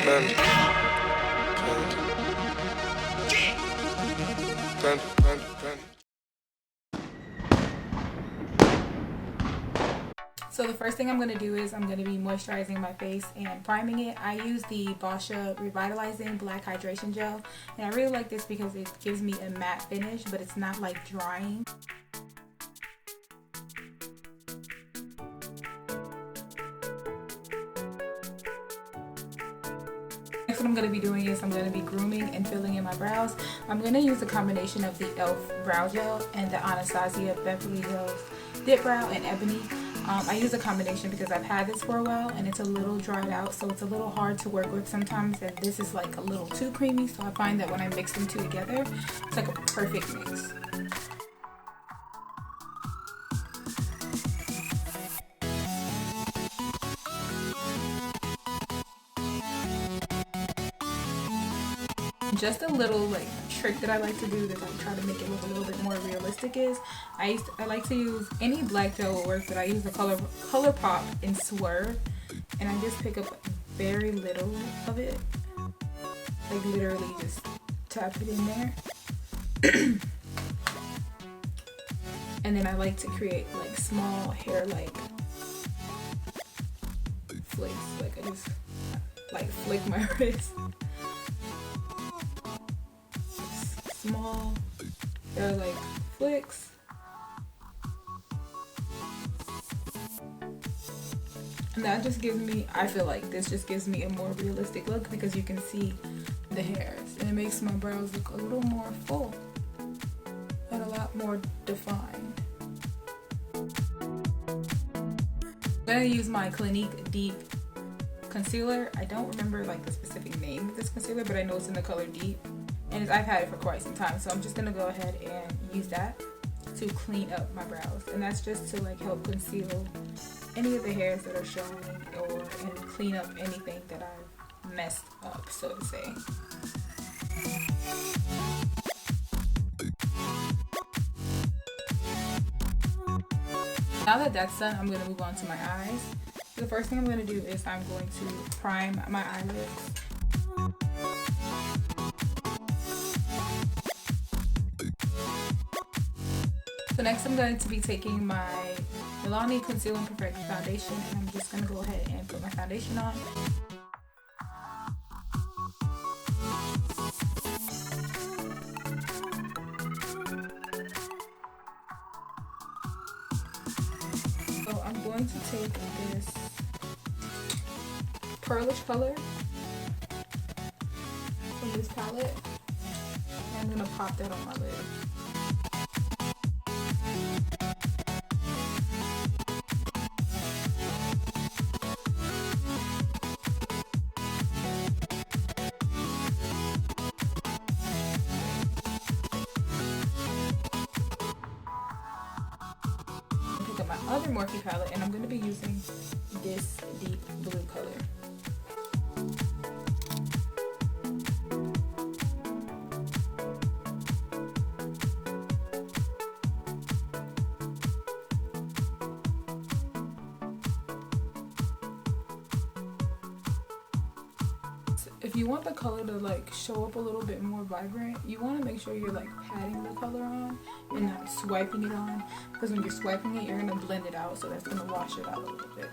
So the first thing I'm going to do is I'm going to be moisturizing my face and priming it. I use the Boscia Revitalizing Black Hydration Gel, and I really like this because it gives me a matte finish, but it's not like drying. Next, what I'm going to be doing is I'm going to be grooming and filling in my brows. I'm going to use a combination of the e.l.f. Brow Gel and the Anastasia Beverly Hills Dip Brow and Ebony. I use a combination because I've had this for a while and it's a little dried out, so it's a little hard to work with sometimes, and this is like a little too creamy, so I find that when I mix them two together, it's like a perfect mix. Just a little like trick that I like to do that I try to make it look a little bit more realistic is I like to use any black gel will work, but I use the color pop in Swerve, and I just pick up very little of it, like literally just tap it in there. And then I like to create like small hair like flicks, like I just like flick my wrist. Small hair like flicks. And that just gives me, I feel like this just gives me a more realistic look because you can see the hairs and it makes my brows look a little more full and a lot more defined. I'm gonna use my Clinique Deep concealer. I don't remember like the specific name of this concealer, but I know it's in the color Deep. And I've had it for quite some time, so I'm just gonna go ahead and use that to clean up my brows, and that's just to like help conceal any of the hairs that are showing and clean up anything that I've messed up, so to say. Now that that's done, I'm gonna move on to my eyes. So the first thing I'm gonna do is I'm going to prime my eyelids. So next I'm going to be taking my Milani Conceal and Perfect Foundation, and I'm just going to go ahead and put my foundation on. So I'm going to take this pearlish color from this palette, and I'm going to pop that on my lid. My other Morphe palette, and I'm going to be using this deep blue color. If you want the color to like show up a little bit more vibrant, you want to make sure you're like patting the color on and not swiping it on, because when you're swiping it, you're going to blend it out, so that's going to wash it out a little bit.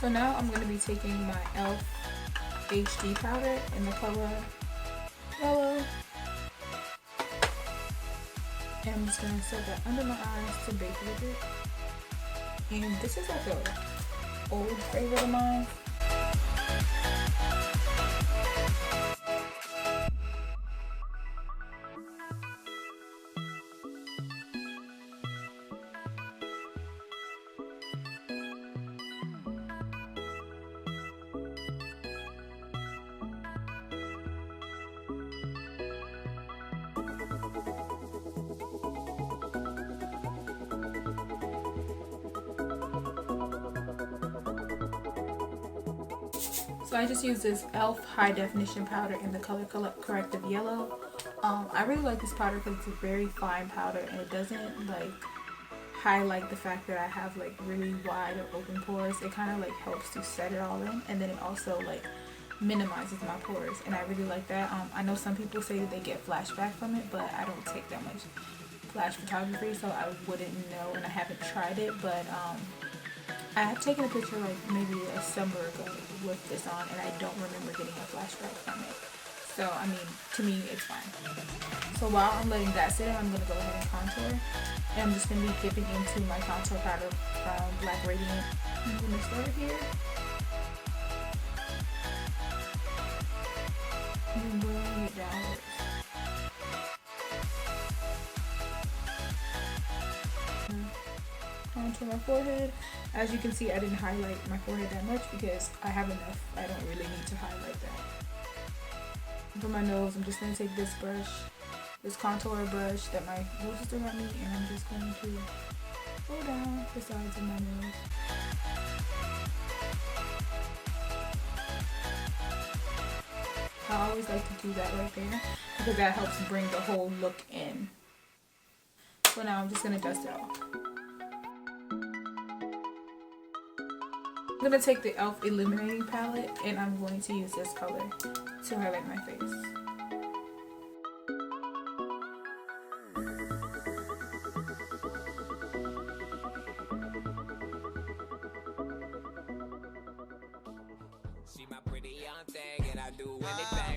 So now I'm going to be taking my e.l.f. HD powder in the color yellow. And I'm just going to set that under my eyes to bake with it. And this is like a old favorite of mine. So I just used this e.l.f. high definition powder in the color corrective yellow. I really like this powder because it's a very fine powder and it doesn't like highlight the fact that I have like really wide or open pores. It kind of like helps to set it all in, and then it also like minimizes my pores, and I really like that. I know some people say that they get flashback from it, but I don't take that much flash photography, so I wouldn't know, and I haven't tried it, but I have taken a picture like maybe a summer ago with this on, and I don't remember getting a flashback from it. So, I mean, to me, it's fine. So while I'm letting that sit in, I'm going to go ahead and contour. And I'm just going to be dipping into my contour powder from Black Radiant. I'm going to start here. And then bring it downwards. Onto my forehead. As you can see, I didn't highlight my forehead that much because I have enough. I don't really need to highlight that. For my nose, I'm just going to take this brush, this contour brush that my little sister got me, and I'm just going to go down the sides of my nose. I always like to do that right there because that helps bring the whole look in. So now I'm just going to dust it off. I'm going to take the e.l.f. Illuminating Palette and I'm going to use this color to highlight my face. She my pretty young thing and I do anything.